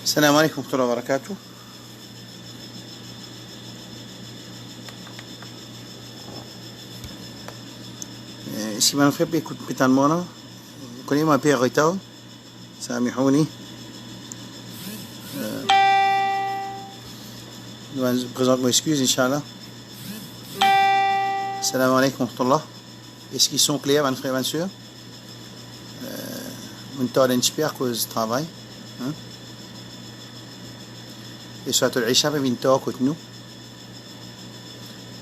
السلام عليكم ورحمة الله وبركاته. Si mon frère écoute pétalement, connaît ma père retard, سامحوني. Je présente mes excuses, Inch'Allah. Salam alaikum wa rahmatullah. Est-ce qu'ils sont clairs, mes frères et mes sœurs? Mon temps d'inspirer à cause du travail. Et soit le Isha avec une temps côté nous.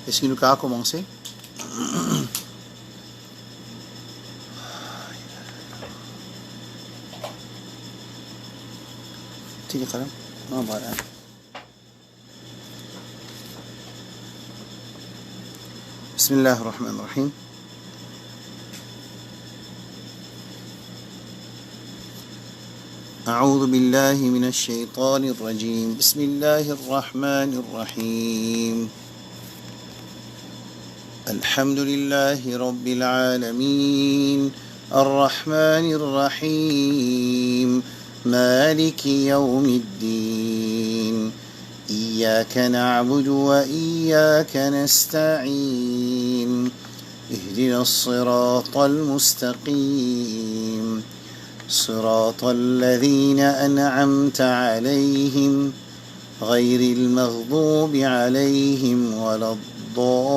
Est-ce qu'il nous a commencé? تيجي قلم؟ ما أبغى الآن. بسم الله الرحمن الرحيم. أعوذ بالله من الشيطان الرجيم. بسم الله الرحمن الرحيم. الحمد لله رب العالمين الرحمن الرحيم مالك يوم الدين إياك نعبد وإياك نستعين اهدنا الصراط المستقيم صراط الذين أنعمت عليهم غير المغضوب عليهم ولا الضالين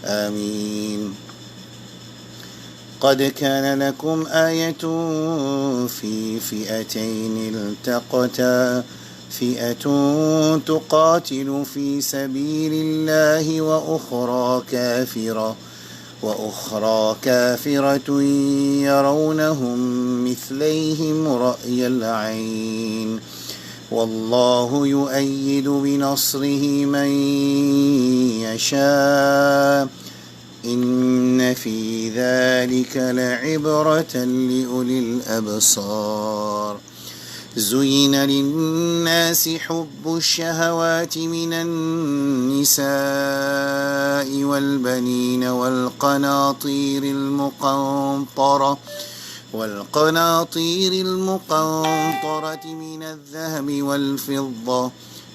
آمين. قد كان لكم آية في فئتين التقتا فئة تقاتل في سبيل الله وأخرى كافرة يرونهم مثليهم رأي العين والله يؤيد بنصره من يشاء إن في ذلك لعبرة لأولي الأبصار. زين للناس حب الشهوات من النساء والبنين والقناطير المقنطرة من الذهب والفضة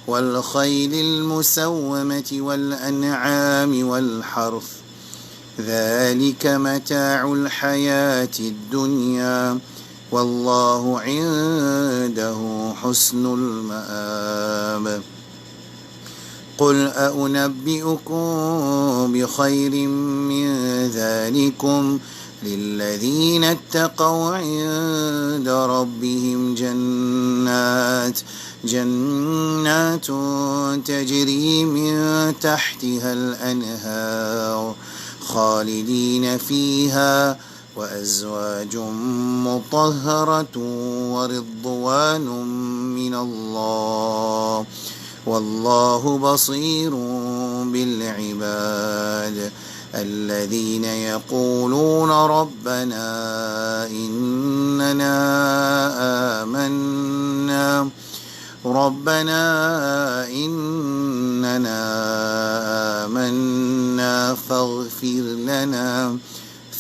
والخيل المسومة والأنعام والحرث ذلك متاع الحياة الدنيا والله عنده حسن المآب. قل أنبئكم بخير من ذلكم للذين اتقوا عند ربهم جنات تجري من تحتها الأنهار خالدين فيها وأزواج مطهرة ورضوان من الله والله بصير بالعباد. الذين يقولون ربنا إننا آمنا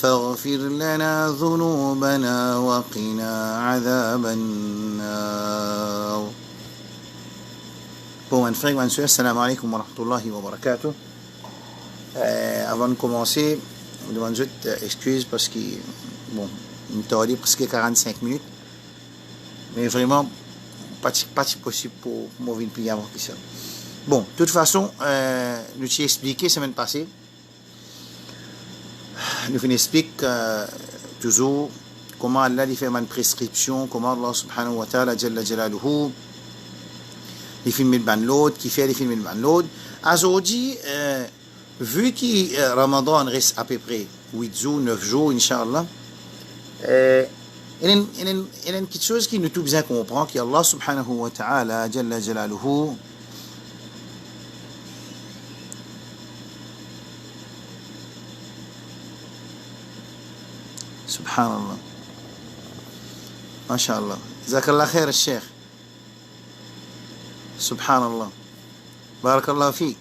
فاغفر لنا ذنوبنا وقنا عذاب النار. Bon, mon frère, mon soeur, assalamu alaikum wa rahmatullahi wa barakatuh. Avant de commencer, je demande juste excuse parce que, bon, nous avons presque 45 minutes. Mais vraiment, pas possible pour moi venir plus avant que ça. Bon, de toute façon, nous t'ai expliqué la semaine passée. Nous explique toujours comment Allah fait une prescription, comment Allah subhanahu wa ta'ala jalla jalaluhu les films de download, qui fait les films de download. Aujourd'hui, vu que Ramadan reste à peu près 8 jours, 9 jours, Inch'Allah, il y a quelque chose qui nous tout bien comprendre, que Allah subhanahu wa ta'ala jalla jalaluhu سبحان الله ما شاء الله جزاك الله خير الشيخ سبحان الله بارك الله فيك.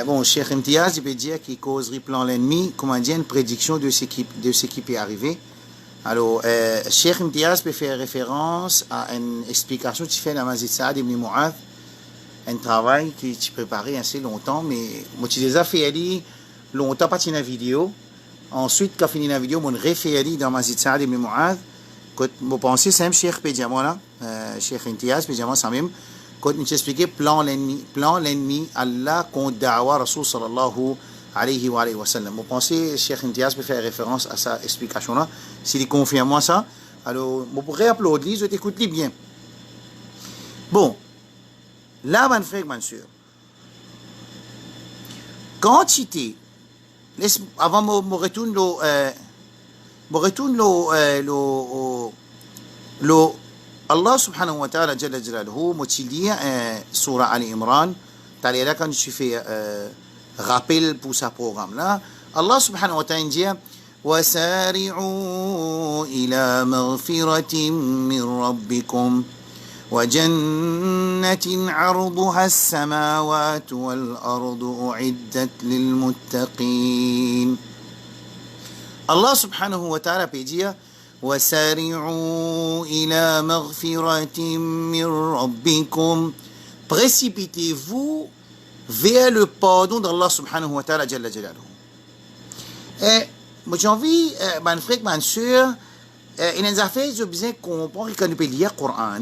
Bon, Cheikh Imtiaz, il peut dire qu'il causerait plan l'ennemi, comment dire, une prédiction de ce qui peut arriver. Alors, Cheikh Imtiaz peut faire référence à une explication qu'il fait dans Masjid Saad ibn Mu'adh, un travail qui tu préparé assez longtemps, mais moi, tu les as fait aller longtemps, pas une vidéo. Ensuite, quand fini la vidéo, on refait aller dans Masjid Saad ibn Mu'adh. Quand je pense, c'est un Cheikh Pédiamon là, Cheikh Imtiaz, Pédiamon, c'est même. Quand nous expliqué plan l'ennemi, Allah contre Da'wa Rasul sallallahu alayhi wa sallam. Vous pensez, Cheikh Imtiaz peut faire référence à sa explication-là. S'il confirme moi ça, alors, vous pourrez applaudir, je t'écoute bien. Bon, là, mon frère, mon soeur, quantité, avant de retourner Allah subhanahu wa ta'ala jalla jalaluhu motilia surah Ali Imran t'allais là quand tu fais rappel pour ce programme là Allah subhanahu wa ta'ala dit وسارعوا إلى مغفرة من ربكم وجنة عرضها السماوات والأرض أعدت للمتقين Allah subhanahu wa ta'ala peut dire وَسَارِعُوا إِلَى مَغْفِرَةٍ مِّن رَبِّكُمْ précipitez-vous vers le pardon d'Allah subhanahu wa ta'ala jalla jalaluhu. Et moi j'ai envie, mon frère, ma soeur, il y a des affaires je besoin comprendre quand on peut lire le Coran.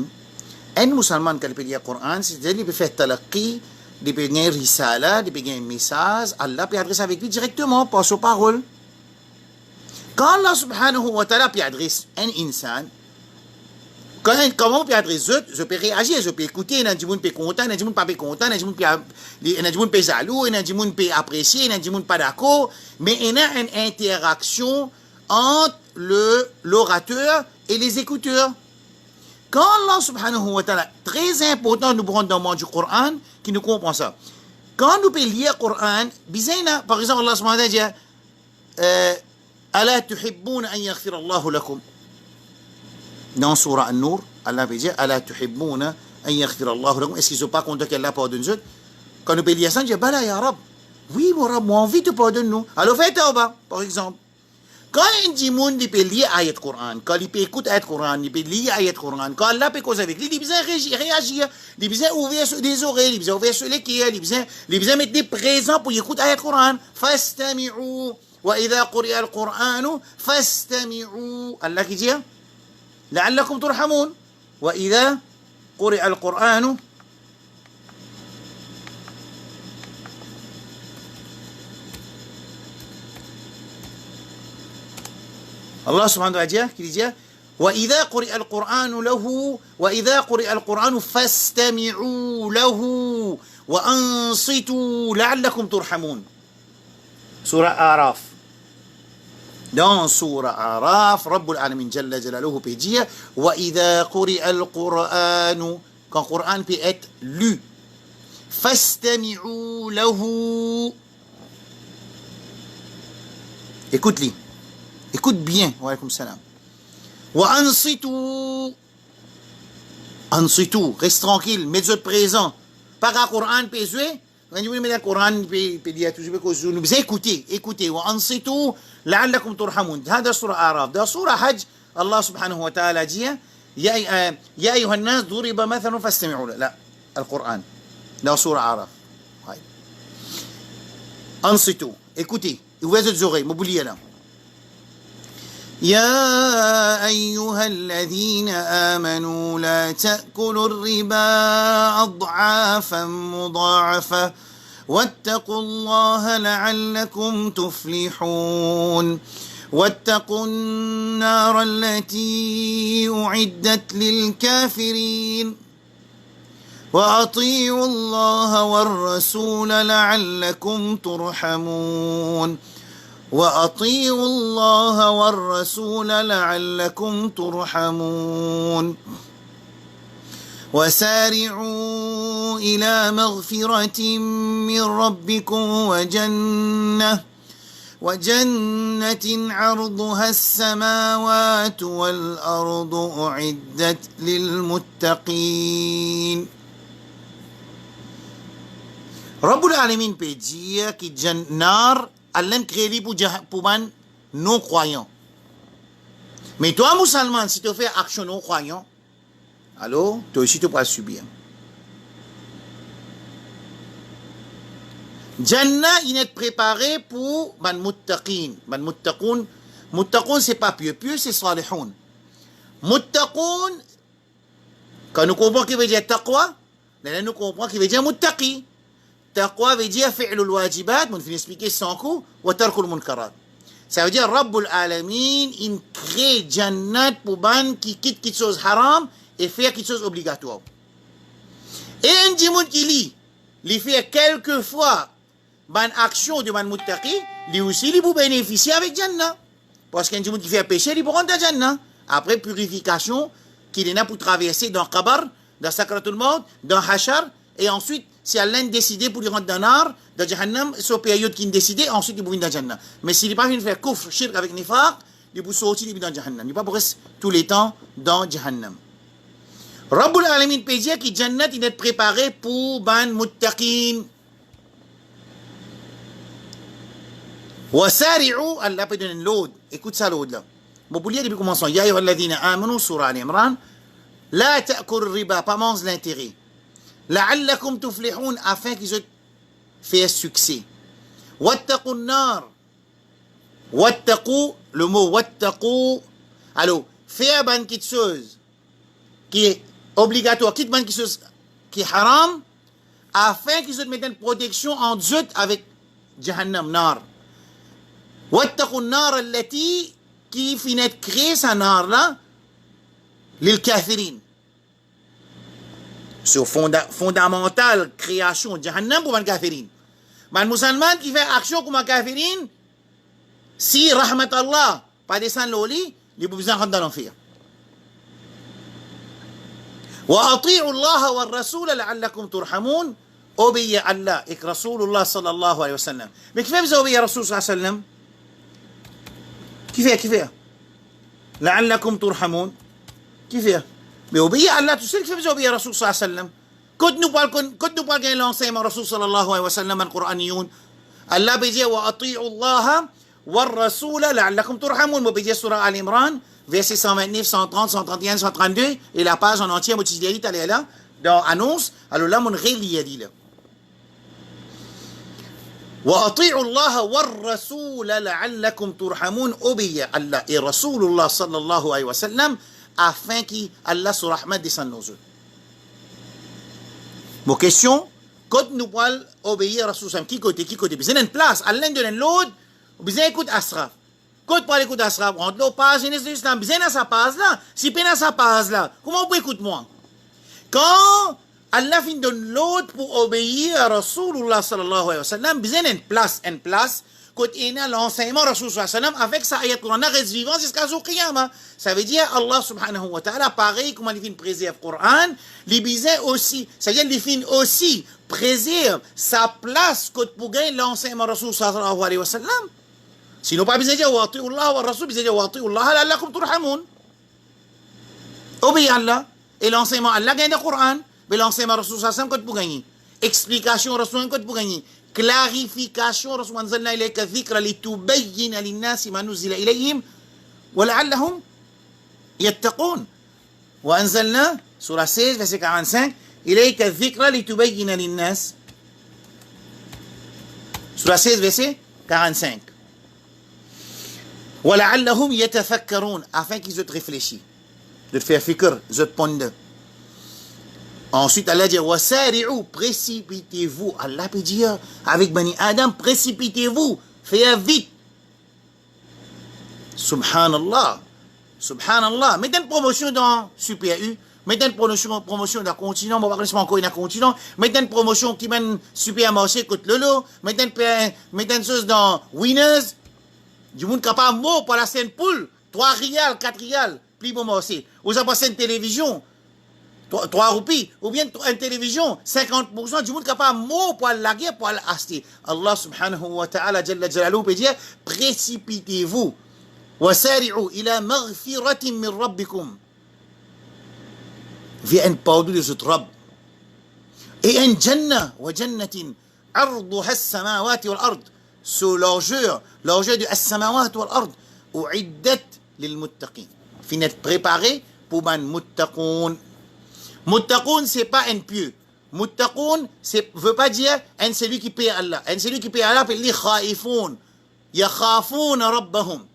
Un musulman quand il peut lire le Coran, c'est-à-dire qu'il peut faire talaqi, il peut gagner risala, il peut gagner un message, Allah peut adresser avec lui directement par sa parole. Quand Allah subhanahu wa ta'ala peut adresser un insan, comment on peut adresser, je peux réagir, je peux écouter, il y a des gens qui sont contents, il y a des gens qui ne sont pas contents, il y a des gens qui sont jaloux, il y a des gens qui sont appréciés, il y a des gens qui ne sont pas d'accord, mais il y a une interaction entre l'orateur et les écouteurs. Quand Allah subhanahu wa ta'ala, très important nous prendre dans le monde du Coran, qui nous comprend ça. Quand nous pouvons lire le Coran, par exemple, Allah subhanahu wa ta'ala dit, ألا تحبون أن يغفر الله لكم dans Surah An-Nur Allah veut dire ألا تحبون أن يغفر الله لكم est-ce qu'ils ne sont pas contents qu'Allah pardonne eux quand nous payons ça on dit bala ya Rab oui mon Rab moi envie de pardonner nous alors fais tawba par exemple quand un djimoun il peut lire ayat Coran quand il peut écouter ayat Coran il peut lire ayat Coran quand Allah peut causer avec lui il besoin réagir il besoin ouvrir des oreilles il besoin ouvrir sur les cœurs il besoin mettre des présents pour écouter ayat Coran fastami'u وإذا قرئ القرآن فاستمعوا الله كي لعلكم ترحمون وإذا قرئ القرآن الله سبحانه وتعالى وإذا قرئ القرآن له وإذا قرئ القرآن فاستمعوا له وأنصتوا لعلكم ترحمون سورة أعراف dans Surah Araf, Rabbul Alamin Jalla Jalaluhu peut dire وَإِذَا قُرِئَ الْقُرْآنُ quand le Coran peut être lu فَاسْتَمِعُوا لَهُ écoute-le écoute bien wa alaykoum salam وَأَنصِتُوا أنصتوا reste tranquille mettez-vous présent pas qu'un Coran peut jouer quand vous mettez le Coran peut dire toujours que nous besoin écoutez وَأَنصِتُوا لعلكم ترحمون هذا سورة أعراف ده سورة حج الله سبحانه وتعالى جيه يا أيها الناس ضرب مثل فاستمعوا له لا القرآن ده سورة أعراف هاي أنصتوا écoutez ouvrez les oreilles m'oubliez là يا أيها الذين آمنوا لا تأكلوا الربا أضعافا مضاعفة واتقوا الله لعلكم تفلحون واتقوا النار التي أعدت للكافرين وأطيعوا الله والرسول لعلكم ترحمون وأطيعوا الله والرسول لعلكم ترحمون وسارعوا إلى مغفرة من ربكم وجنة عرضها السماوات والأرض أعدت للمتقين Rabbul Alamin peut dire que Jannah, Allah crée pour man non-croyants. Mais toi, musulman, si tu fais action non-croyant, alors, toi aussi, tu peux subir. Jannah, il est préparé pour man muttaqin. Man muttaqun, muttaqun, c'est pas pieux. Pieux, c'est salihun. Muttaqun, quand nous comprenons qu'il veut dire taqwa, nous comprenons qu'il veut dire muttaqi. Taqwa veut dire fi'lul wajibat, on finit expliquer sans coup, wa tarkul munkarat. Ça veut dire Rabbul Alamin, il crée Jannat pour ban qui quitte quelque chose haram et faire quelque chose obligatoire. Et un djimoun qui lit, il fait quelquefois ban action de ban muttaqi, lui aussi, il peut bénéficier avec Jannah. Parce qu'un djimoun qui fait péché, il peut rentrer dans Jannah. Après purification, qu'il est là pour traverser dans Qabar, dans Sakratul Maut, dans Hashar, et ensuite, si Allah décidé pour lui rentrer dans Nar, dans Jahannam, c'est une période qu'il décidé, ensuite il peut venir dans Jannah. Mais s'il n'est pas venu faire kufr, shirk avec nifaq, il peut sortir, il peut dans Jahannam. Il ne peut pas rester tous les temps dans Jahannam. Rabbul Alamin peut dire que Jannat, il est préparé pour ban muttaqin. Wasari'u, Allah peut donner l'aude. Écoute ça l'aude là. Bon, pour lire depuis commençons. Ya ayyuhalladhina amanu, surah Al-Imran. La ta'kur riba, pas mange l'intérêt. La'allakum tuflihun, afin qu'ils aient fait succès. Wattaqun nar. Wattaqu, le mot wattaqu. Alors, faire ban quelque chose qui est obligatoire, quitte ban quelque chose qui est haram, afin qu'ils aient mettre une protection en eux avec Jahannam, nar. Wattaqun nar allati, qui finit de créer sa nar là, lil kafirin. C'est fondamental création de Jahannam pour les kafirin. Mais les musulmans qui fait action comme les kafirin, si rahmat Allah pas descend l'oli, ils peuvent besoin rentrer dans l'enfer. Wa ati'u Allah wa ar-rasul la'allakum turhamun. Obéissez à Allah et Rasulullah sallallahu alayhi wa sallam. Mais qui fait vous obéir à Rasul sallallahu alayhi wa sallam? Qui fait? La'allakum turhamun. Qui fait? Mais obéir à Allah, tu sais que vous obéir à Rasul sallallahu alayhi wa sallam. Quand nous parlons de l'enseignement Rasul sallallahu alayhi wa sallam, al-Qur'aniyun, Allah peut dire wa ati'u Allah wa ar-rasul la'allakum turhamun. Moi peut dire surah Al-Imran, verset 129, 130, 131, 132, et la page en entier, moi tu dis là, dans annonce, alors là, mon réel y a dit là. وأطيعوا الله والرسول لعلكم ترحمون. Obéissez à Allah et Rasulullah sallallahu alayhi wa sallam afin qu'Allah se rahmat descende nos yeux. Mon question, quand nous parlons obéir à Rasulullah, qui côté? Besoin d'une place, Allah donne l'autre, besoin d'écouter Asraf. Quand on parle d'écouter Asraf, on doit pas jeunesse de l'Islam, besoin de sa passe là. Si peine à sa passe là, comment on peut écouter moi? Quand Allah fin donne l'autre pour obéir à Rasulullah sallallahu alayhi wa sallam, besoin d'une place, quand il y a l'enseignement Rasulullah sallallahu alayhi wa sallam, avec sa ayat Qur'an reste vivant jusqu'à ce qiyamah. Ça veut dire Allah subhanahu wa ta'ala, pareil comme il fin préserve le Qur'an, les besoin aussi, ça veut dire il fin aussi préserve sa place quand pour gagner l'enseignement Rasulullah sallallahu alayhi wa sallam. Sinon pas besoin de dire wa ati'u Allah wa Rasul, besoin de dire wa ati'u Allah la'allakum turhamun. Obéir à Allah et l'enseignement Allah gagne le Qur'an. Mais l'enseignement Rasulullah sallallahu alayhi wa sallam, pour gagner. Explication Rasulullah pour gagner. Clarification Rasulullah anzalna ilayka dhikra litubayyina linnasi ma nuzila ilayhim wa la'allahum yattaqun. Wa anzalna, surah 16, verset 45, ilayka dhikra litubayyina linnas. Surah 16, verset 45. Wa la'allahum yatafakkarun, afin qu'ils se réfléchissent. De faire fikr, de pondre. Ensuite, Allah dit, wasari'u, précipitez-vous. Allah peut dire, avec Bani Adam, précipitez-vous, faites vite. Subhanallah. Mettez une promotion dans Super U, mettez une promotion dans Continent, on va pas encore dans Continent, mettez une promotion qui mène supermarché côté Lolo, mettez une chose dans Winners, du monde capable mot pour la scène poule, 3 rials, 4 rials, plus bon marché. Vous avez passé une télévision, 3 roupies, ou bien une télévision, 50% du monde capable mot pour la guerre, pour l'acheter. Allah subhanahu wa ta'ala, jalla jalaluhu, peut dire, précipitez-vous. Wasari'u ila maghfiratin min rabbikum. Vers un pardon de votre Rabb. Et un jannah, wa jannatin, عرضها السماوات والأرض. سو l'orgeur du السماوات والأرض أعدت للمتقين. Fin être préparé pour man muttaqoun. Muttaqoun, c'est pas un pieux. Muttaqoun, veut pas dire un celui qui paie Allah. Un celui qui paie Allah, c'est les khaïfoun. يخافون ربهم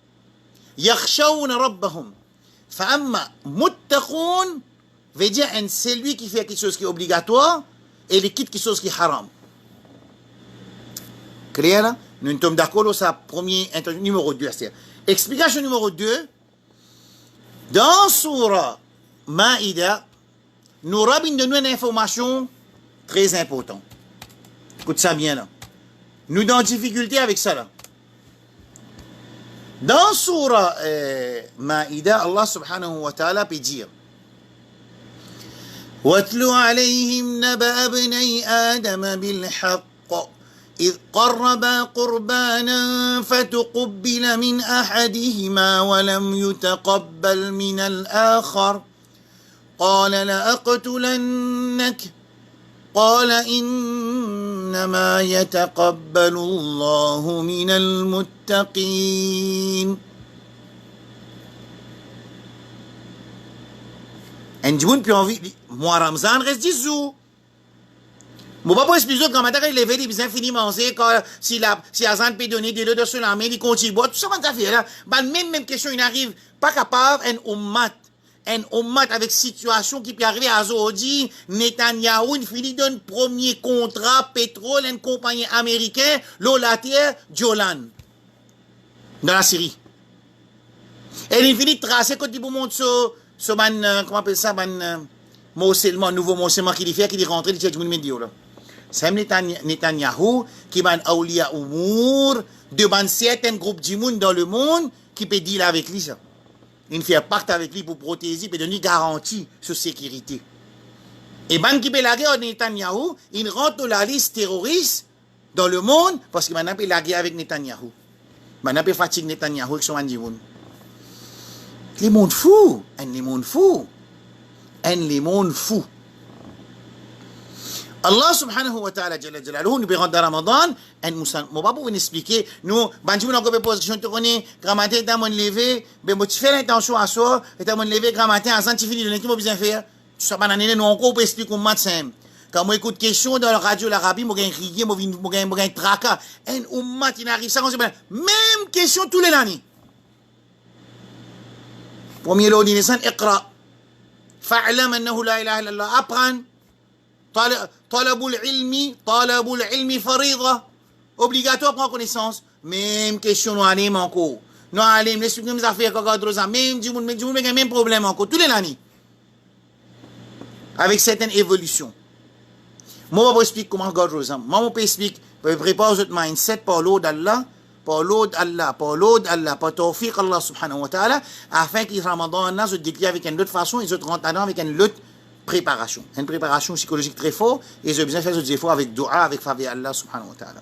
يخشون ربهم. فأما muttaqoun veut dire un celui qui fait quelque chose qui est obligatoire et il quitte quelque chose qui est haram. Clair là? Nous sommes d'accord sur premier numéro 2. Explication numéro 2. Dans Surah Maïda, nous rabine de nous une information très importante. Écoute ça bien là. Nous sommes en difficulté avec ça là. Dans Surah Maïda, Allah subhanahu wa ta'ala peut dire وَاتْلُ عَلَيْهِمْ نَبَأَ ابْنَيْ آدَمَ بِالْحَقِّ إِذْ قَرَّبَا قُرْبَانًا فَتُقُبِّلَ مِنْ أَحَدِهِمَا وَلَمْ يُتَقَبَّلْ مِنَ الْآخَرِ قَالَ لَأَقْتُلَنَّكَ قال إنما يتقبل الله من المتقين. Enjoun puis envie moi Ramzan reste 10 jours. Mon papa explique quand maintenant il levé des infiniment c'est quand si Azan peut donner des leçons sur la main il continue tout ça va faire là. Même question il arrive pas capable un ummat avec situation qui peut arriver à Zodi, Netanyahu, il finit d'un premier contrat pétrole, une compagnie américaine, l'Olater, Jolan, dans la Syrie. Et il finit de tracer quand il vous montre ce comment on appelle ça, morcellement, nouveau morcellement qu'il fait, qu'il est rentré, il dit, je vous le dis, là. C'est Netanyahu, qui m'a Aulia Oumour, devant certains groupes du monde dans le monde, qui peut dire avec lui, ça. Il fait un pacte avec lui pour protéger et donner garantie sur sécurité. Et ban qui peut la guerre Netanyahu, il rentre dans la liste terroriste dans le monde parce qu'il m'a appelé la guerre avec Netanyahu. M'a appelé fatigue Netanyahu avec son andimoun. Les mondes fous, les mondes fous, les mondes fous. Allah subhanahu wa ta'ala jalla jalaluhu nous rentre dans Ramadan et nous pas pour nous expliquer nous bandit nous encore position tu connais grand matin dans mon lever ben moi tu fais l'intention à soi et dans mon lever grand matin à santi fini de qui moi besoin faire tu sais pas nous encore pour expliquer comment simple quand moi écoute question dans la radio l'Arabie moi gagne rier moi gagne tracas un ummat il arrive ça même question tous les années premier lot d'innocent iqra fa'lam annahu la ilaha illa Allah apprendre طلب العلم فريضة obligatoire prendre connaissance même question nous allons encore nous allons les mêmes affaires que d'autres même du même problème encore tous les années avec certaines évolutions moi je explique comment God Rosa moi je explique prépare votre mindset par l'eau d'Allah par tawfiq Allah subhanahu wa ta'ala afin qu'il Ramadan là se déclare avec une autre façon et se rentre dedans avec une autre préparation, une préparation psychologique très forte et j'ai besoin de faire des efforts avec dua, avec faveur Allah subhanahu wa ta'ala.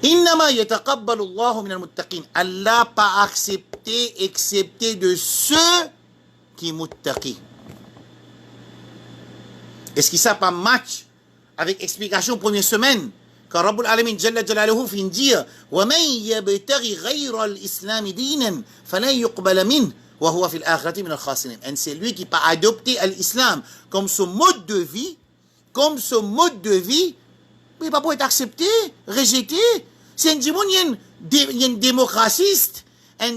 Innama yataqabbalu Allahu min al-muttaqin. Allah pas accepté excepté de ceux qui muttaqi. Est-ce que ça pas match avec explication première semaine quand Rabbul Alamin jalla jalaluhu fin dire wa man yabtaghi ghayra al-islam dinan falan yuqbala minhu وهو في الآخرة من الخاسرين. Et c'est lui qui n'a pas adopté l'islam comme son mode de vie, mais pas pour être accepté, rejeté. C'est un démocratiste, un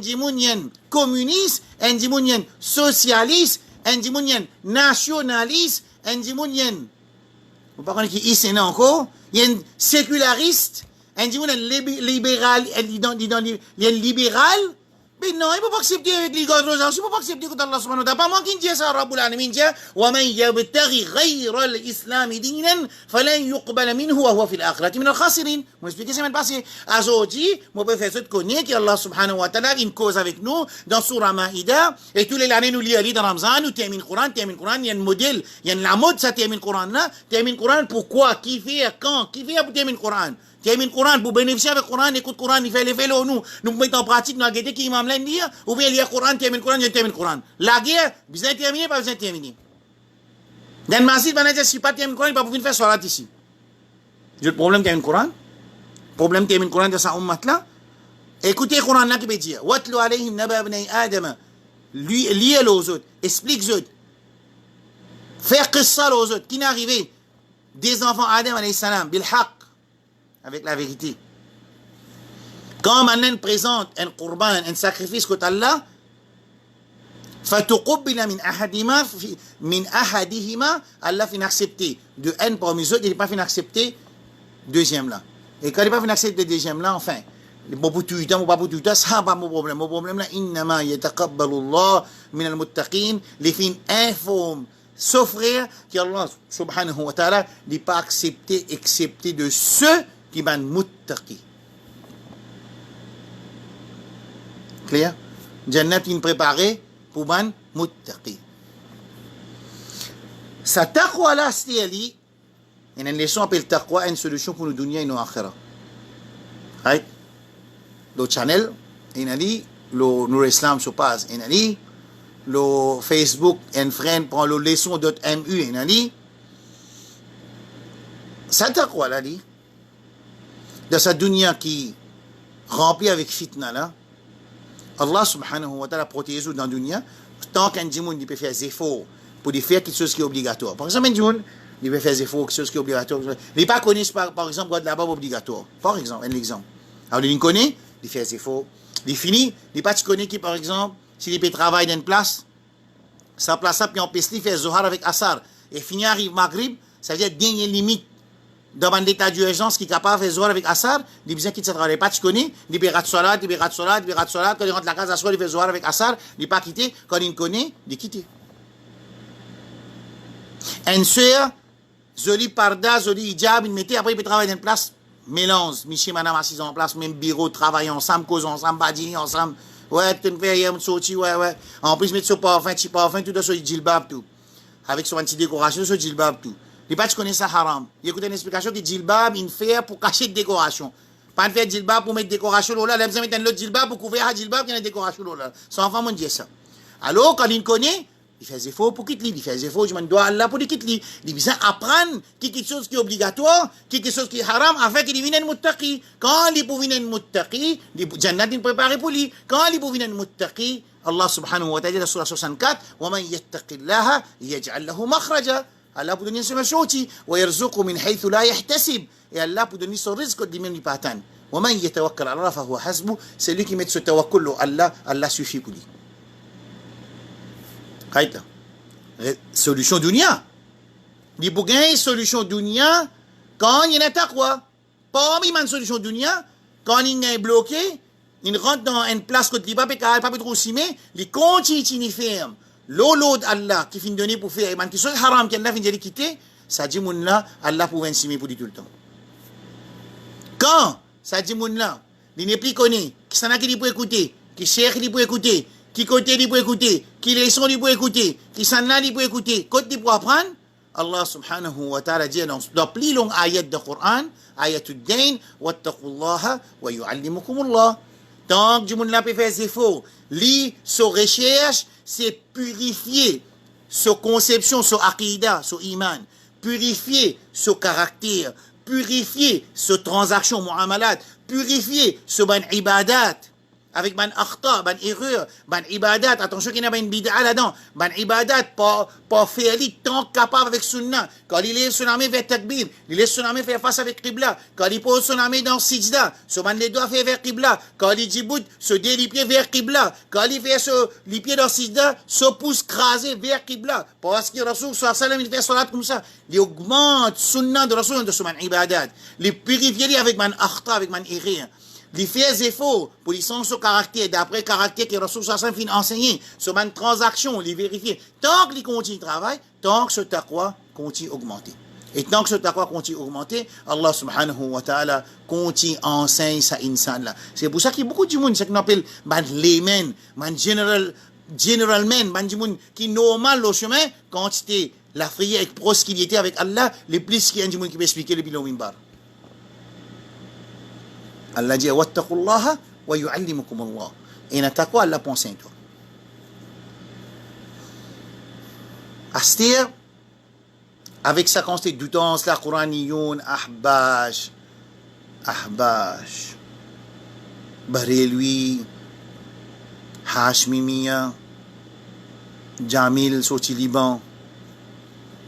communiste, un socialiste, un nationaliste, un vous parlez qui ici encore, il y a un séculariste, un libéral, mais non, il ne faut pas accepter avec les gars de il ne faut pas accepter que Allah subhanahu wa ta'ala. Pas moi qui dis ça, Rabbul Alamin dit, وَمَنْ يَبْتَغِي غَيْرَ الْإِسْلَامِ دِينًا فَلَنْ يُقْبَلَ مِنْهُ وَهُوَ فِي الْآخِرَةِ مِنَ الْخَاسِرِينَ. Moi expliquer ça, mais passé. Aujourd'hui, moi peux faire ça de connaître qu'Allah subhanahu wa ta'ala une cause avec nous dans Surah Maïda et tous les années nous lisons dans Ramzan, nous terminons le Coran, il y a un modèle, il y a la mode ça termine le Coran là, termine le Coran pourquoi, qui fait quand, qui fait pour terminer le Coran. Termine le Coran, pour bénéficier avec le Coran, écoute le Coran, il fait les vélos, nous mettons en pratique, nous avons guetté qui imam l'a dit, ou bien il y a le Coran, termine le Coran, il termine le Coran. La guerre, besoin de terminer, pas besoin de terminer. Dans le masjid, si pas terminer le Coran, il va pas pouvoir faire salat ici. Le problème qu'il y a une Coran, problème qu'il y a une Coran de sa ummat là, écoutez le Coran là qui veut dire, Watlu alayhim naba ibnay Adam, liez aux autres, explique aux autres, faire qissa aux autres, qui n'est arrivé des enfants Adam alayhi salam, bil haq, avec la vérité. Quand maintenant présente un qurban, un sacrifice contre Allah, فَتُقُبِّلَ مِنْ أَحَدِهِمَا Allah finit accepter de un parmi eux, il n'est pas fini accepter deuxième là. Et quand il n'est pas fini accepter deuxième là, enfin, bon pour tout le temps, pas pour tout le temps, ça pas mon problème. Mon problème là, إِنَّمَا يَتَقَبَّلُ اللَّهُ مِنَ الْمُتَّقِينَ les fins informes, s'offrir qu'Allah subhanahu wa ta'ala n'est pas accepté, excepté de ceux qui sont muttaqi. Clair? Jannat in préparé pour ban muttaqi. Sa taqwa là, c'est il y a une leçon appelle taqwa, une solution pour nous dunya et nos akhira. Right? Le channel, il a dit, le Islam se passe, il a dit, le Facebook, un friend prend le leçon.mu, il a dit, sa taqwa là, dit, dans sa dunya qui remplie avec fitna là, Allah subhanahu wa ta'ala protège dans la dunya, tant qu'un djimoun peut faire des efforts pour faire quelque chose qui est obligatoire. Par exemple, un djimoun, il peut faire des efforts, quelque chose qui est obligatoire. Il n'est pas connu, par exemple, de la barbe obligatoire. Par exemple, un exemple. Alors, il connaît, il fait des efforts. Il finit, il n'est pas connu qui, par exemple, s'il peut travailler dans une place, sa place, puis on peut se faire Zohar avec Assar, et finir arrive Maghrib, ça veut dire dernière limite. Dans un état d'urgence qui est capable de faire Zohar avec Assar, il besoin qu'il ne travaille pas, tu connais, il peut rate salat, quand il rentre la case à soi, il fait Zohar avec Assar, il ne pas quitter, quand il connaît, il quitte. Un soeur, joli parda, joli hijab, il mettait, après il peut travailler dans une place, mélange, Michi, madame assise en place, même bureau, travailler ensemble, cause ensemble, badiner ensemble, ouais, tu me fais hier, sorti, ouais. En plus, mettre ce parfum, tout dans ce djilbab, tout. Avec son petite décoration, ce djilbab, tout. Il pas tu connais ça haram. Il écoute une explication que djilbab, il fait pour cacher des décorations. Pas de faire djilbab pour mettre décoration là, il besoin de mettre un autre djilbab pour couvrir un djilbab qui a une décoration là. Son enfant m'a dit ça. Alors, quand il connaît, il fait des efforts pour quitter, il fait des efforts, je me dois Allah pour quitter. Il besoin apprendre quelque chose qui est obligatoire, quelque chose qui est haram, afin qu'il devienne un muttaqi. Quand il peut devenir un muttaqi, Jannat est préparé pour lui. Quand il peut devenir un muttaqi, Allah subhanahu wa ta'ala, surah 64, وَمَنْ يَتَّقِ اللَّهَ يَجْعَلْ لَهُ مَخْرَجًا. Allah peut donner ce machoti, ويرزقه من حيث لا يحتسب. Et Allah peut donner son risque de même pas attendre. ومن يتوكل على الله فهو حسبه. C'est lui qui met ce tawakkul au Allah, Allah suffit pour lui. Right. Solution dunya. Il peut gagner solution dunya quand il y a un taqwa. Pas une solution dunya quand il est bloqué, il rentre dans une place que il ne peut pas trop simer, il continue ferme. L'eau d'Allah qui finit de donner pour faire, et qui sont haram, qui Allah finit de quitter, ça dit moun là, Allah pour venir pour lui tout le temps. Quand ça dit moun là, il n'est plus connu, qui s'en a qui peut écouter, qui cherche qui peut écouter, qui côté il peut écouter, qui leçon il peut écouter, qui s'en a il peut écouter, côté il peut apprendre, Allah subhanahu wa ta'ala dit dans plus longue ayat de Coran, ayatul dain, wattaqullaha wa yu'allimukumullah. Tant que moun là peut faire des efforts, lit, sa recherche, c'est purifier sa conception, sa aqidah, sa iman, purifier son caractère, purifier sa transaction, muamalat, purifier sa ban ibadat, avec ban akhta, ban erreur, ban ibadat, attention qu'il n'y a pas une bid'a là-dedans, ban ibadat, pas faire li tant capable avec sunnah, quand il est son armée vers takbir, il est son armée faire face avec qibla, quand il pose son armée dans sijda, ce ban les doigts faire vers qibla, quand il dit bout, se dé les pieds vers qibla, quand il fait les pieds dans sijda, se pousse crasé vers qibla, parce que Rasoul sallallahu alayhi wa sallam, il fait salat comme ça, il augmente sunnah de Rasoul de ce ban ibadat, il purifie avec ban akhta, avec ban erreur. Il fait des efforts pour lui son caractère, d'après le caractère que Rasoul sallallahu alayhi wa sallam enseigné, sur une transaction, il vérifie. Tant qu'il continue de travailler, tant que ce taqwa continue d'augmenter. Et tant que ce taqwa continue d'augmenter, Allah subhanahu wa ta'ala continue d'enseigner ça insan là. C'est pour ça qu'il y a beaucoup de monde, ce qu'on appelle layman, general man, qui normal le chemin, quand c'était la prière avec proximité avec Allah, les plus qu'il y a des gens qui peut expliquer depuis le mimbar. Allah dit wattaqullaha wa yu'allimukumullah. Et na taqwa Allah pense en toi. Astir avec sa quantité de doutance, la Quraniyoun, Ahbash, Baréloui, Hashmimiya, Jamil, sorti Liban.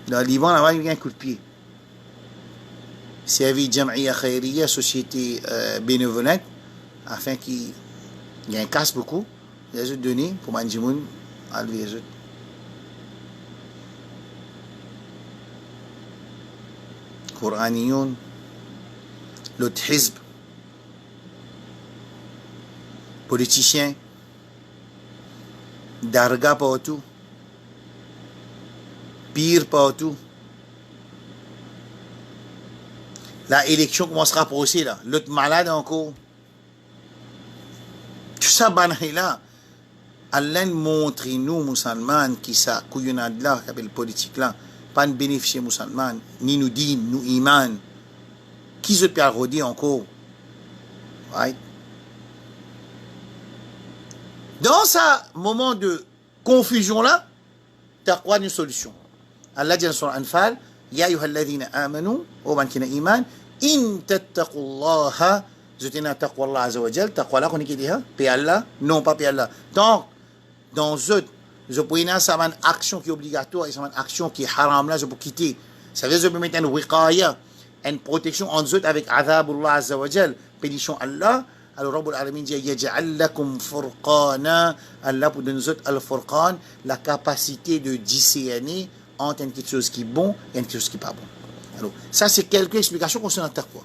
Dans le Liban, là-bas, il y a un coup de pied. Servi Jam'iyya Khairiyya, société bénévolente, afin qu'il y ait un casse beaucoup. Il y a des données pour Manjimoun, à lui, Quraniyoun, l'autre Hizb, politicien, Darga partout, pire partout. La élection commence à rapprocher là. L'autre malade encore. Tout ça, banal là. Allah montre nous, musulmans, qui ça, couillonnade de là, qui appelle politique là, pas de bénéficier musulmans, ni nous dit, nous iman. Qui se peut arroder encore? Right? Dans ce moment de confusion là, taqwa une solution. Allah dit sur Anfal, Ya ayyuhalladhina amanu, ô man qui n'a iman, in tattaqullaha, je tiens à taqwa Allah azza wa jal, taqwa là qu'on dit ha, paix Allah, non pas paix Allah. Donc, dans je peux y avoir une action qui est obligatoire et une action qui est haram là, je peux quitter. Ça veut dire que je peux mettre une wiqaya, une protection en eux avec azabullah azza wa jal, pédition Allah. Alors, Rabbul Alamin dit Yaj'al lakum furqana, Allah pour donner al-furqan, la capacité de discerner entre quelque chose qui est bon et quelque chose qui n'est pas bon. Alors, ça, c'est quelques explications concernant la taqwa.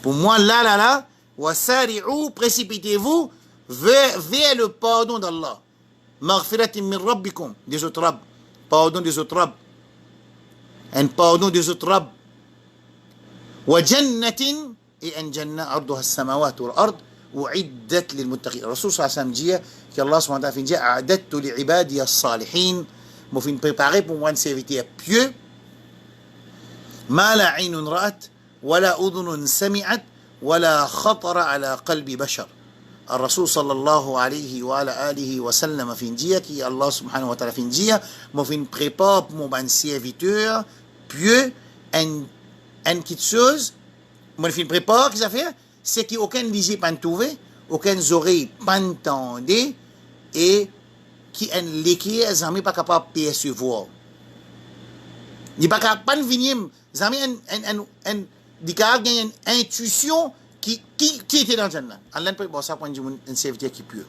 Pour moi, là, wasari'u, précipitez-vous vers le pardon d'Allah. Maghfiratin min rabbikum, des autres rabbes. Pardon des autres rabbes. Un pardon des autres rabbes. Wa jannatin, et un jannah arduha as-samawat wal ard, u'iddat lil muttaqin. Rasul sallallahu alayhi wa sallam dit qu'Allah subhanahu wa ta'ala dit a'adattu li ibadiya as-salihin. Je vais préparer pour moi un serviteur pieux. Ma la aynun ra'at, wa la udhunun sami'at, wa la khatara ala qalbi bashar. الرسول صلى الله عليه وعلى آله وسلم في نجية qui Allah subhanahu wa ta'ala في نجية moi fin prépare pour mon serviteur pieux une petite chose moi fin prépare qu'est-ce que ça fait c'est qu'aucun lisé pas trouvé aucun oreille pas entendu et qui un léqué jamais pas capable de percevoir il pas capable pas venir jamais un dit qu'il y a une intuition qui était dans le Jannah. Allah ne peut pas savoir quand un serviteur qui pur.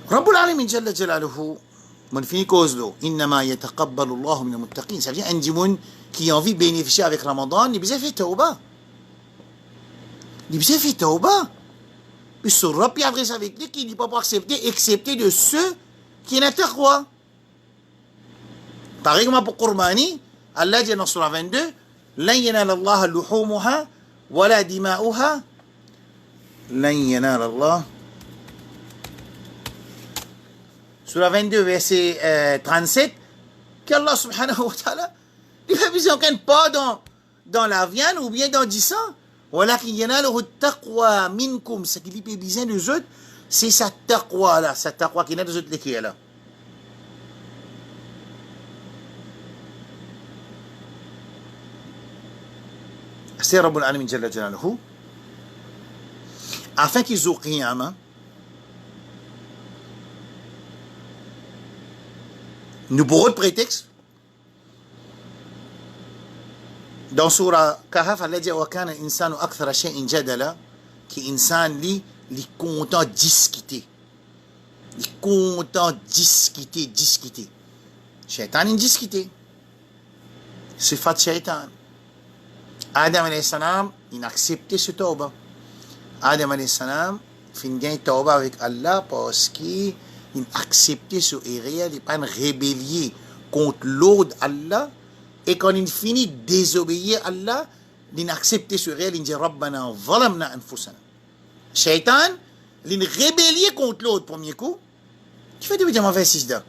Rabbul Alamin Jalla Jalaluhu, mon fini cause l'eau, innama yataqabbalu Allahu min al-muttaqin. Ça veut dire un djimoun qui a envie de bénéficier avec Ramadan, il a fait tauba. Il a fait tauba. Puis ce Rabbi adresse avec lui qui n'est pas pour accepter, excepté de ceux qui n'ont taqwa. Par exemple, pour Qurmani, Allah dit dans Surah 22, lan yanala Allah luhumuha ولا دماؤها لن ينال الله Surah 22 verset 37 qu'Allah subhanahu wa ta'ala il n'a besoin aucun pas dans la viande ou bien dans du sang ولكن يناله التقوى منكم ce qu'il a besoin des autres c'est sa taqwa là sa taqwa qui n'a des autres qui est là c'est Rabbul Alamin Jalla Jalaluhu afin qu'ils aient qiyamah nous pour autre prétexte dans Surah Kahf Allah dit wa kana insanu akthara shay'in jadala qui insan li content discuter shaitan il discuter sifat shaitan Adam alayhi salam, il a accepté ce tauba. Adam alayhi salam, fin gain tauba avec Allah parce qu'il a accepté ce erreur, il n'a pas une rébellion contre l'ordre d'Allah. Et quand il finit de désobéir à Allah, il a accepté ce erreur, il dit Rabbana zalamna anfusana. Shaitan, il a rébellion contre l'ordre, premier coup. Tu fais depuis ma fait sijda.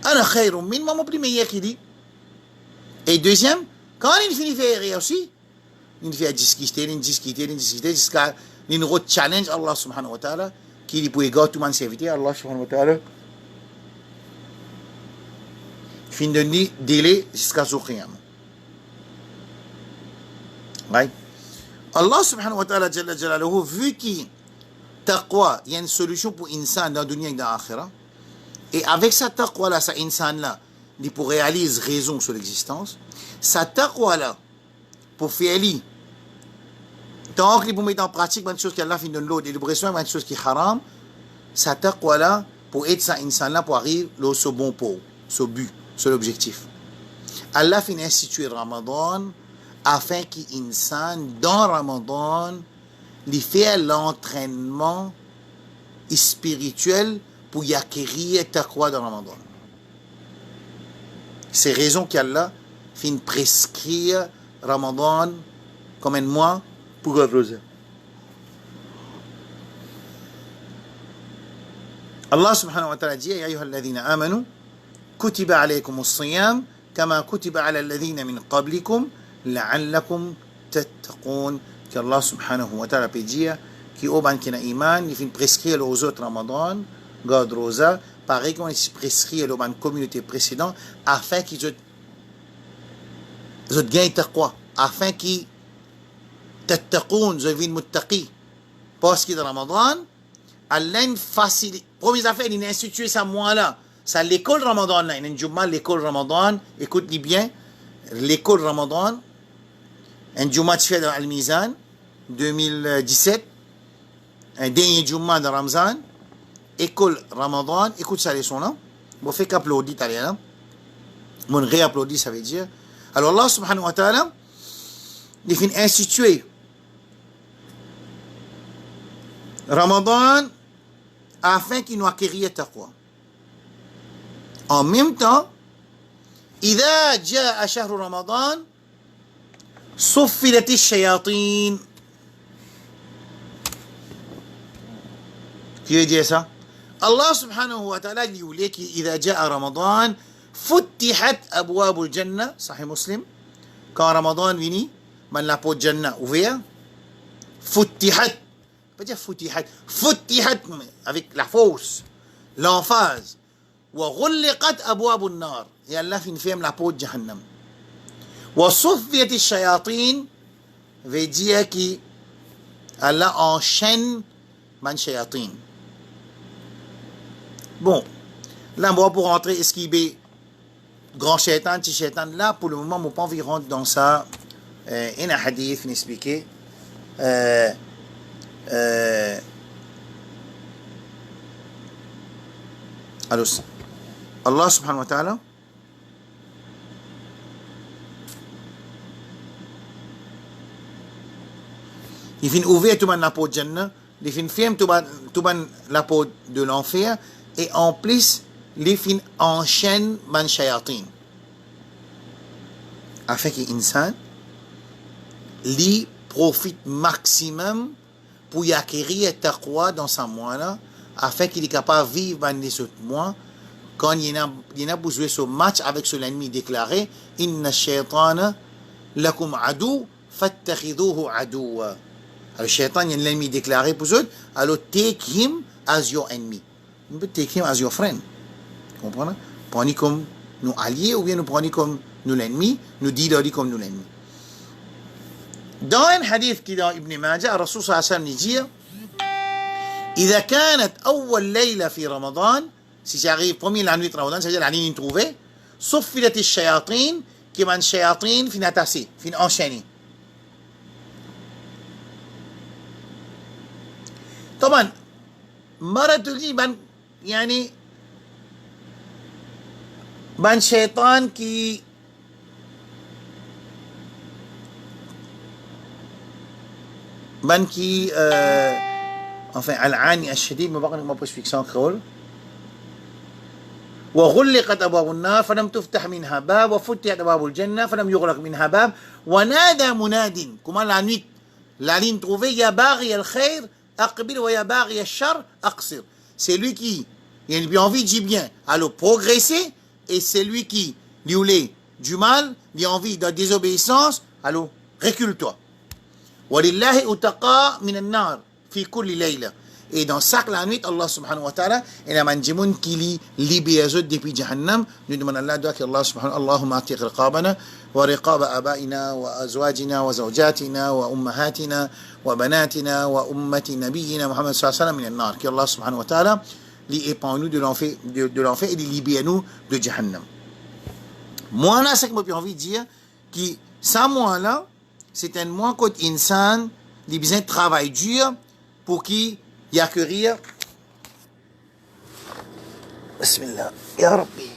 Ana khayrun min, moi mon premier qui dit. Et deuxième, quand il finit de faire aussi, il fait discuter jusqu'à il challenge Allah subhanahu wa ta'ala qui lui peut égarer tout le monde serviteur Allah subhanahu wa ta'ala fin de délai jusqu'à Zuqiyam. Right? Allah subhanahu wa ta'ala jalla jalaluhu, vu qu'il taqwa, il y a une solution pour insan dans la dunya et dans l'akhirah, et avec sa taqwa là, sa insan là, il pour réaliser raison sur l'existence, sa taqwa là, pour faire lui, tant qu'il pour mettre en pratique une chose qu'Allah fin de l'autre, et le besoin une chose qui est haram, sa taqwa là, pour aider sa insan là, pour arriver au bon pot, au but, sur l'objectif. Allah fin instituer Ramadan, afin qu'insan, dans Ramadan, il fait l'entraînement spirituel pour y acquérir taqwa dans Ramadan. C'est raison qu'Allah fait prescrire Ramadan comme un mois pour le roser. Allah subhanahu wa ta'ala dit: Ya ayyuha alladhina amanu, kutiba alaykum as-siyam, kama kutiba ala alladhina min qablikum, la'allakum tattaqun. qu'Allah subhanahu wa ta'ala peut dire qui au ban qui na iman il fait prescrire aux autres Ramadan garde rosa pareil qu'on il prescrit aux ban communauté précédent afin qu'ils gagnent taqwa afin qu'ils tattaqun deviennent muttaqi parce que dans Ramadan Allah facilite première affaire il a institué ça mois là ça l'école Ramadan là il y a une juma l'école Ramadan écoute-les bien l'école Ramadan un Juma fait dans Al-Mizan 2017 un dernier Juma de Ramzan école Ramadan écoute ça les sons là bon fait qu'applaudit italien mon réapplaudit ça veut dire alors Allah subhanahu wa ta'ala il fait instituer Ramadan afin qu'il nous acquérir taqwa en même temps إذا جاء شهر رمضان صفدت الشياطين. Qui veut dire ça? Allah subhanahu wa ta'ala dit إذا جاء رمضان فتحت أبواب الجنة صحيح مسلم quand Ramadan vini من la porte Jannah ouvert فتحت pas dire فتحت فتحت avec la force l'emphase وغلقت أبواب النار et Allah ferme la porte Jahannam وصفيت الشياطين veut dire qu'Allah enchaîne man shayatin. Bon, là, on va pour rentrer, esquiver grand shaitan, petit shaitan. Là, pour le moment, on n'a pas envie de rentrer dans ça. Il y a un hadith, il expliqué. Alors, Allah subhanahu wa ta'ala il fait ouvrir tout la porte de Jannah, il fait ferme tout la porte de l'enfer, et en plus, il fait enchaîne man shayatin. Afin que l'insan, lui profite maximum pour y acquérir taqwa dans sa mois-là, afin qu'il est capable de vivre dans les autres mois, quand il a besoin de ce match avec son ennemi déclaré, Inna shaytana lakum adu, fattakhidhuhu aduwa. Alors, shaitan, il y a un ennemi déclaré pour eux. Alors, take him as your enemy. You peut take him as your friend. Vous comprenez? Prenez comme nous alliés ou bien nous prenez comme nous l'ennemi, nous disons comme nous l'ennemi. Dans un hadith qui est dans Ibn Majah, le Rasul sallallahu alayhi wa sallam dit إذا كانت أول ليلة في رمضان si j'arrive premier la nuit de Ramadan, ça veut dire la nuit trouvée, sauf filet shayatin, qui man shayatin fin attassé, fin enchaîné. طبعا مرة تجي يعني بان شيطان qui بان qui enfin العاني الشديد ما بقى فيكسون خول وغلقت أبواب النار فلم تفتح منها باب وفتحت أبواب الجنة فلم يغلق منها باب ونادى مناد كما la ligne trouvée يا باغي الخير أقبل ويا باغي الشر أقصر. C'est lui qui il a envie de dire bien, alors progresser, et c'est lui qui lui voulait du mal, il a envie de désobéissance, alors recule-toi. ولله أتقى من النار في كل ليلة. Et dans chaque la nuit, Allah subhanahu wa ta'ala, il y a un gens qui libère depuis Jahannam. Nous demandons à Allah qu'Allah subhanahu wa ta'ala, Allahumma atiq riqabana, wa riqab abaina, wa azwajina, wa zawjatina, wa ummahatina, wa banatina, wa ummati nabiyyina, Muhammad sallallahu alayhi wa sallam, min al-nar. Qu'Allah subhanahu wa ta'ala, li épand nous de l'enfer et libère nous de Jahannam. Moi, là, c'est que j'ai envie de dire que ça, moi, là, c'est un mois quand insan, il a besoin de travail dur pour qu'il y acquérir. Bismillah. Ya Rabbi.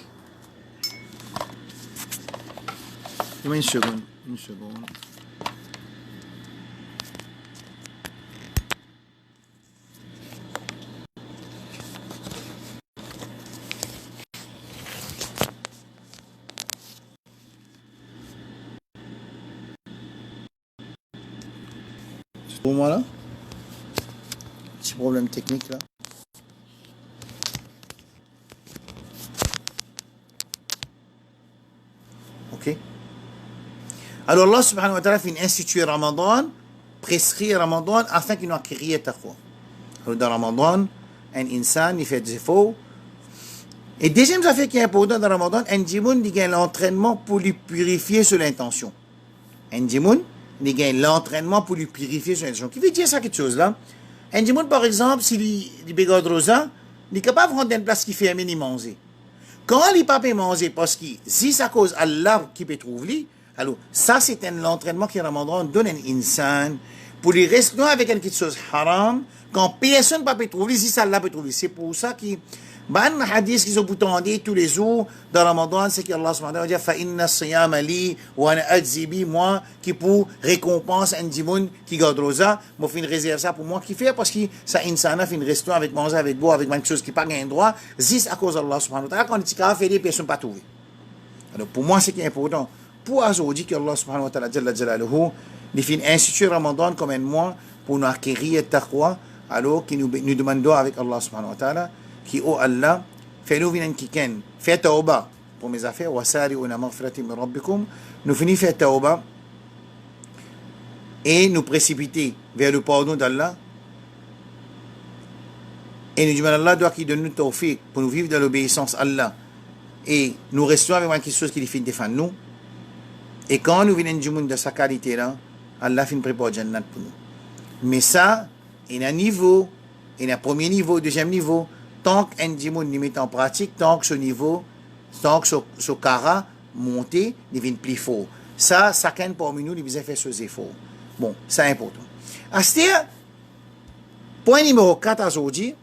Donne-moi une seconde. Une seconde. Pour moi là, petit problème technique là. Ok. Alors Allah subhanahu wa ta'ala fait instituer Ramadan, prescrit Ramadan afin qu'il nous acquiert taqwa. Alors dans Ramadan, un insan il fait des efforts. Et deuxième affaire qui est importante dans Ramadan, un djimoun il gagne l'entraînement pour lui purifier sur l'intention. Un djimoun il gagne l'entraînement pour lui purifier son intention. Qui veut dire ça quelque chose là? Un djimoun par exemple, s'il bégode rosa, il est capable de rendre une place qui fait aimer ni manger. Quand il n'est pas peut manger parce que si ça cause Allah qui peut trouver, alors ça c'est l'entraînement qui Ramadan donne un insan pour lui rester avec quelque chose haram quand personne ne peut trouver, si ça Allah peut trouver. C'est pour ça que ban hadith qui sont boutonnés tous les jours dans Ramadan, c'est qu'Allah subhanahu wa ta'ala dit fa inna siyama li wa ana ajzi bi, moi qui pour récompense un dimoun qui garde rosa, moi fin réserve ça pour moi qui fait parce que ça insana fin restaurant avec manger avec boire avec quelque chose qui pas gain droit, juste à cause d'Allah subhanahu wa ta'ala quand il a fait des personnes pas trouver. Alors pour moi c'est qui est important pour aujourd'hui que Allah subhanahu wa ta'ala jalla jalaluhu il fin instituer Ramadan comme un mois pour nous acquérir taqwa, alors qui nous demandons avec Allah subhanahu wa ta'ala qui oh Allah fais-nous venir qui ken fait tauba pour mes affaires wasari'u ila maghfiratin min rabbikum, nous finissons faire tauba et nous précipiter vers le pardon d'Allah et nous demandons à Allah doit qu'il donne nous tawfiq pour nous vivre dans l'obéissance à Allah et nous restons avec quelque chose qui finit défendre nous et quand nous venons du monde de sa qualité là, Allah finit préparer Jannat pour nous. Mais ça il y a un niveau, il y a un premier niveau, deuxième niveau. Tant qu'un djimoun n'y met en pratique, tant que ce niveau, tant que ce cara monté, devient plus fort. Ça, chacun parmi nous, il besoin faire ce efforts. Bon, c'est important. À ce point numéro 4 aujourd'hui,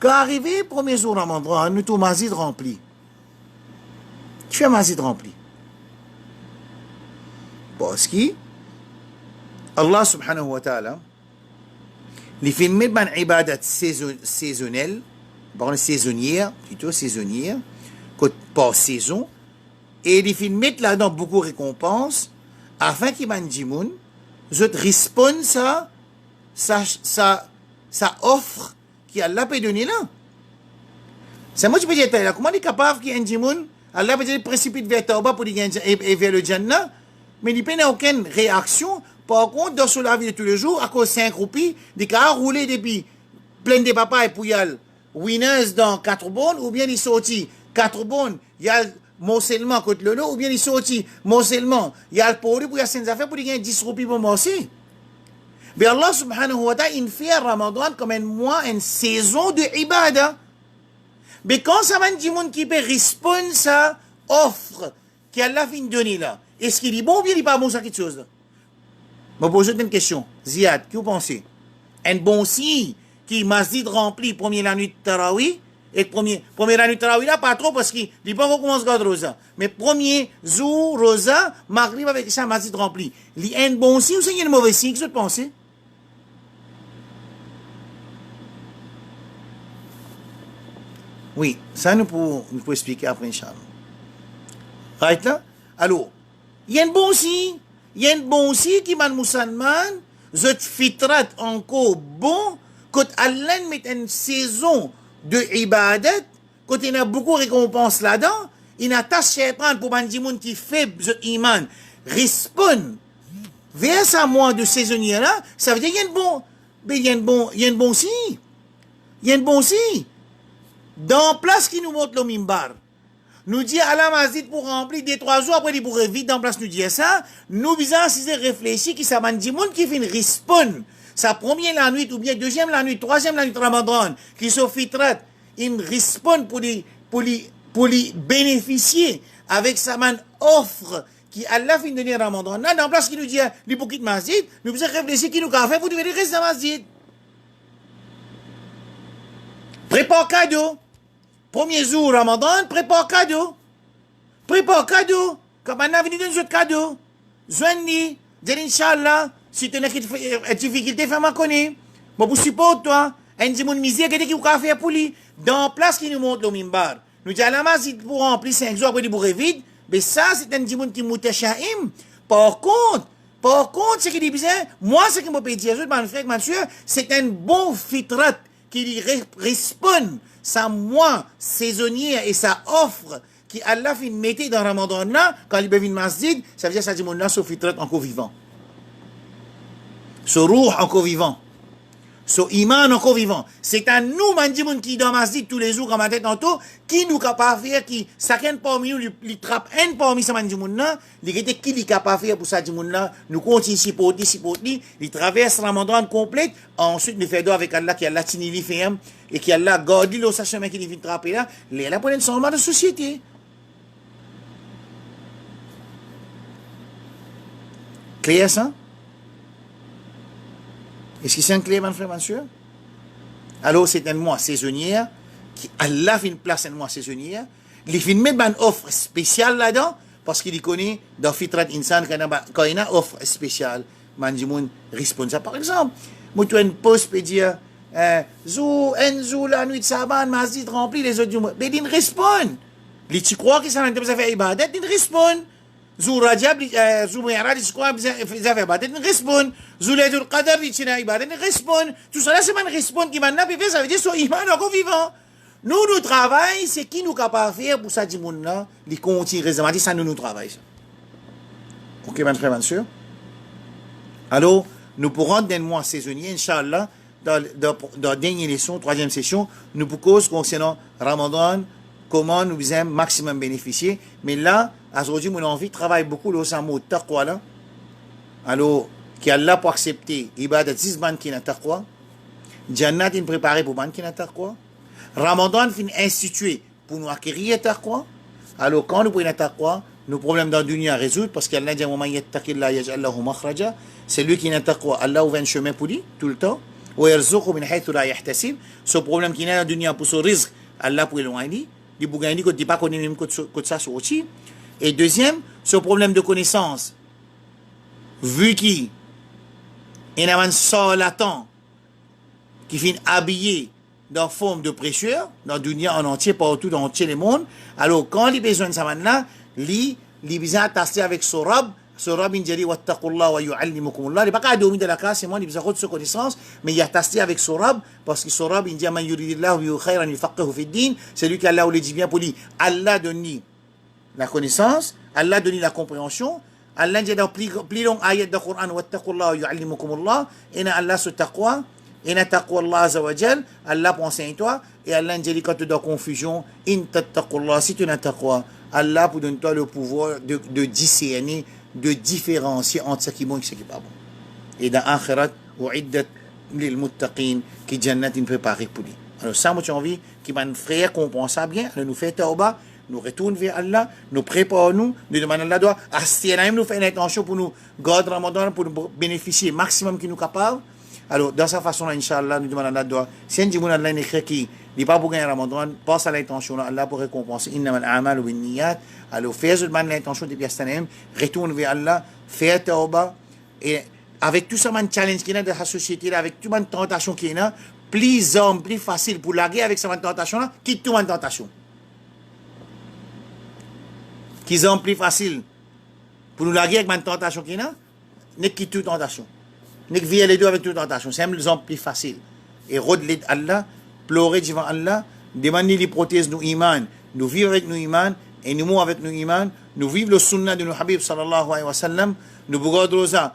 quand arrivé premier jour Ramadan, nous avons mazid rempli. Qui fait mazid rempli? Parce que Allah subhanahu wa ta'ala, les films de ibadat saisonnelles, par saisonnière, plutôt saisonnière, par saison, et il faut mettre là-dedans beaucoup de récompenses, afin qu'il y ait un djimoun, je réponds ça offre qu'Allah peut donner là. C'est moi qui peux dire, comment il est capable qu'il y ait un djimoun, Allah peut dire précipite vers Tauba pour aller vers le Jannah, mais il n'y a aucune réaction. Par contre, dans la vie de tous les jours, à cause de 5 roupies, des cas roulés depuis plein de papas et pour y aller winners dans 4 bonnes, ou bien ils sortent 4 bonnes, il y a morcellement contre le lot, ou bien ils sortent morcellement, il y a le pauvre pour y avoir 5 affaires pour y gagner 10 roupies pour morcer. Mais Allah subhanahu wa ta'ala, il fait Ramadan comme un mois, une saison de ibadah. Mais quand ça va du monde qui peut répondre ça, offre, qu'Allah vient donner là, est-ce qu'il est bon ou bien il n'est pas bon ça quelque chose là? Je vous pose une question. Ziad, que vous pensez? Un bon signe qui masjid rempli premier la nuit de Tarawih, et premier la nuit de Tarawih là, pas trop parce qu'il dit pas qu'on commence à rosa. Mais premier jour, rosa, maghrib avec ça, masjid rempli. Il y a un bon signe ou c'est un mauvais signe, que vous pensez? Oui, ça nous pouvons expliquer après, Inch'Allah. Right là? Alors, il y a un bon signe. Il y a un bon signe qui m'a musulman, zot fitrat encore bon, quand Allah met une saison de ibadat, quand il y a beaucoup de récompenses là-dedans, il a tâche shaitan pour un djimoun qui fait zot iman, répond vers sa mois de saisonnier là, ça veut dire qu'il y a un bon signe. Il y a un bon si. Dans place qui nous montre le mimbar, nous dit à la masjid pour remplir des 3 jours après il pourrait vite dans place nous dit ça, nous visons à réfléchir qui ça m'a dit monde qui fait une respawn. Sa première la nuit ou bien deuxième la nuit, troisième la nuit de Ramadan, qui se fitrat, une respawn pour les bénéficier avec sa main offre qui Allah fin de Ramadan. Là, dans place qui nous dit les pour quitter masjid, nous visons réfléchir qui nous a fait pour devenir rester dans masjid. Prépare cadeau. Premier jour Ramadan, prépare cadeau. Prépare cadeau. Comme on a venu d'un jeu de cadeau. Joignez, dire Inch'Allah, si tu as une difficulté, fais-moi connaître. Moi, pour support toi, un dimoun misère qui vous a fait pour lui. Dans la place qui nous montre le mimbar. Nous disons, à la masse, pour remplir 5 jours après, il pourrait vide. Mais ça, c'est un dimoun qui monte Shahim. Par contre, ce qu'il dit bien, moi, ce qui me peut dire, mon frère, ma soeur, c'est un bon fitrat qui répond sa moi saisonnière et sa offre qui Allah fin mettait dans Ramadan là, quand il vient masjid, ça veut dire que ça dit mon là, ce fitrat encore vivant. Ce ruh encore vivant. Ce iman encore vivant. C'est à nous, mandimoun, qui dans masjid tous les jours, comme on dit tantôt, qui nous capable de faire, qui, chacun parmi nous, lui trappe un parmi ce mandimoun là, qui est capable de faire pour ça, mandimoun là, nous continuons supporter, il traverse Ramadan complet, ensuite nous faisons avec Allah, qui Allah tini li fait, et qui Allah garde le sa chemin qui vient trapper là, les là pour un changement de société. Clair ça? Est-ce que c'est un clair, mon frère, mon soeur? Alors, c'est un mois saisonnier, qui Allah fait une place un mois saisonnier. Il fait mettre une offre spéciale là-dedans, parce qu'il connaît dans Fitrat Insan, quand il y a une offre spéciale, Mandimoun répond ça. Par exemple, moi, tu as une pause, peut dire, zou, la nuit de Saban, Masjid rempli, les autres du mois. Mais il répond. Tu crois que ça n'a pas fait ibadat, il répond. Zou Rajab, Zou Mi'raj, tu crois que ça fait ibadat, il répond. Zou Laylatul Qadr, tu n'as ibadat, il répond. Tout ça, c'est un répond qui m'a fait, ça veut dire son iman encore vivant. Nous travaillons, c'est qui nous capable de faire pour ça, du monde là, les continuer raisonnement, ça nous travaillons. Ok, mon frère, ma soeur? Alors, nous pourrons d'un mois saisonnier, Inch'Allah, dans la dernière leçon, 3e session, nous pour cause concernant Ramadan, comment nous aimons maximum bénéficier. Mais là, aujourd'hui, mon envie travaille beaucoup le mot taqwa là. Alors, qui Allah pour accepter, ibadat 10 ban qui n'a taqwa, Jannat est préparé pour ban qui n'a taqwa, Ramadan est institué pour nous acquérir taqwa. Alors, quand nous prenons taqwa, nos problèmes dans le dunya résoudre parce qu'Allah dit وَمَنْ يَتَّقِ اللَّهَ يَجْعَلْ لَهُ مَخْرَجًا. C'est lui qui n'a taqwa. Allah ouvre un chemin pour lui tout le temps. وَيَرْزُقُهُ مِنْ حَيْثُ لَا يَحْتَسِبُ. Ce problème qui est dans le dunya pour ce risque, Allah pour éloigner. Il ne dit pas qu'on est même que ça sur aussi. Et deuxième, ce problème de connaissance, vu qu'il y a un charlatan qui finit habillé dans forme de prêcheur, dans le dunya en entier, partout dans entier le monde, alors quand il a besoin de ça maintenant, il a besoin de tasser avec son rab, il dit wattaqullah wa yu'allimukumullah. Il n'est pas qu'à dormir dans la classe, c'est moi, il a besoin de sa connaissance, mais il a tassé avec son rab, parce que son rab, il dit man yuridillahu bihi khayran yufaqihu fi din, c'est lui qui Allah le dit bien pour lui. Allah donne la connaissance, Allah donne la compréhension. Allah dit dans plus long ayat de Coran wattaqullah wa yu'allimukumullah, et Allah se taqwa. Et taqwa Allah azza wa jal, Allah pour enseigner toi, et Allah dit quand tu es dans confusion, in tattaqullah, si tu n'as taqwa, Allah pour donner toi le pouvoir de discerner, de différencier entre ce qui est bon et ce qui n'est pas bon. Et dans Akhirat, u'iddat lil muttaqin, qui jannat est préparé pour lui. Alors ça, moi j'ai envie que mon frère comprenne ça bien, alors nous faisons tawba, nous retournons vers Allah, nous préparons, nous demandons à Allah, Astiraim nous fait une intention pour nous garder Ramadan, pour nous bénéficier maximum qui nous capable. Alors, dans sa façon, Inch'Allah, nous demandons à Allah, si un djimoun Allah écrit qui n'est pas pour gagner Ramadan, passe à l'intention, Allah pour récompenser, innamal a'mal wa niyat. Alors, fais l'intention de pièces tanem, retourne vers Allah, fais tawba, et avec tout ça, man challenge qu'il y a dans la société, avec toute man tentation qu'il y a, plus homme, plus facile pour larguer avec sa tentation là, quitte toute man tentation. Qui homme plus facile pour nous larguer avec man tentation qu'il y a, n'est quitte toute tentation. Nous vivons les deux avec toute tentation. C'est un exemple plus facile. Et redler Allah, pleurer devant Allah, demander les prothèses de nos iman. Nous vivons avec nos iman et nous mourons avec nos iman. Nous vivons le sunnah de nos habib sallallahu alayhi wa sallam. Nous regardons ça.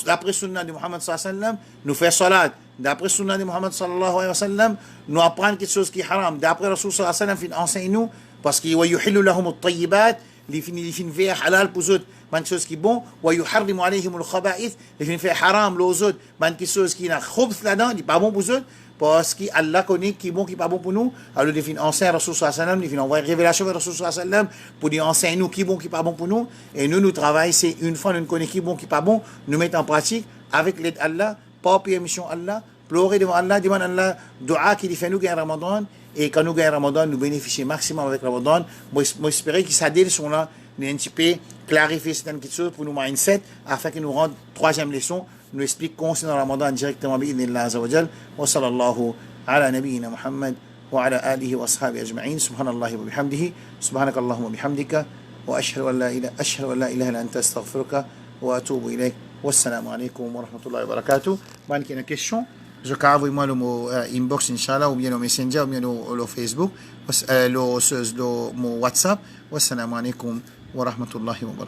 d'après sunna de Muhammad sallallahu alayhi wa sallam, nous faire salat. D'après sunna de Muhammad sallallahu alayhi wa sallam, nous apprendre quelque chose qui est haram. D'après Rasul sallallahu alayhi wa sallam, enseigne nous, parce qu'il وَيُحِلُّ لَهُمُ الطَّيِّبَاتِ les fins faire halal pour eux, quelque chose qui est bon, وَيُحَرِّمُ عَلَيْهِمُ الْخَبَائِثِ les fins faire haram aux autres, quelque chose qui n'a khubth là-dedans, il n'est pas bon pour eux, parce qu'Allah connaît qui est bon, qui n'est pas bon pour nous. Alors les fins enseignent Rasul sallallahu alayhi wa sallam, les fins envoient révélation vers Rasul sallallahu alayhi wa sallam pour dire enseigne nous qui est bon, qui n'est pas bon pour nous. Et nous travaillons, c'est une fois nous connaissons qui est bon, qui n'est pas bon, nous mettons en pratique avec l'aide d'Allah, pas permission Allah, pleurer devant Allah, demander à Allah, dua qui fait nous gagner Ramadan. Et quand nous gagnons Ramadan, nous bénéficions maximum avec Ramadan. Moi, j'espère que ça sont là, nous un petit peu clarifier certaines choses pour nous mindset, afin que nous rendent troisième leçon, nous explique concernant Ramadan directement, bi'idhnillah azza wa jal. Wa sallallahu ala nabiyyina Muhammad wa ala alihi wa ashabihi ajma'in. Subhanallahi wa bihamdihi. Subhanakallahumma wa bihamdika. Wa ashhadu an la ilaha illa anta astaghfiruka wa atubu ilayk. Wassalamu alaikum wa rahmatullahi wa barakatuh. Bonne question. Je envoie moi le mot inbox inshallah ou bien le messenger ou bien le Facebook le WhatsApp. Wassalamu alaikum wa rahmatullahi wa barakatuh.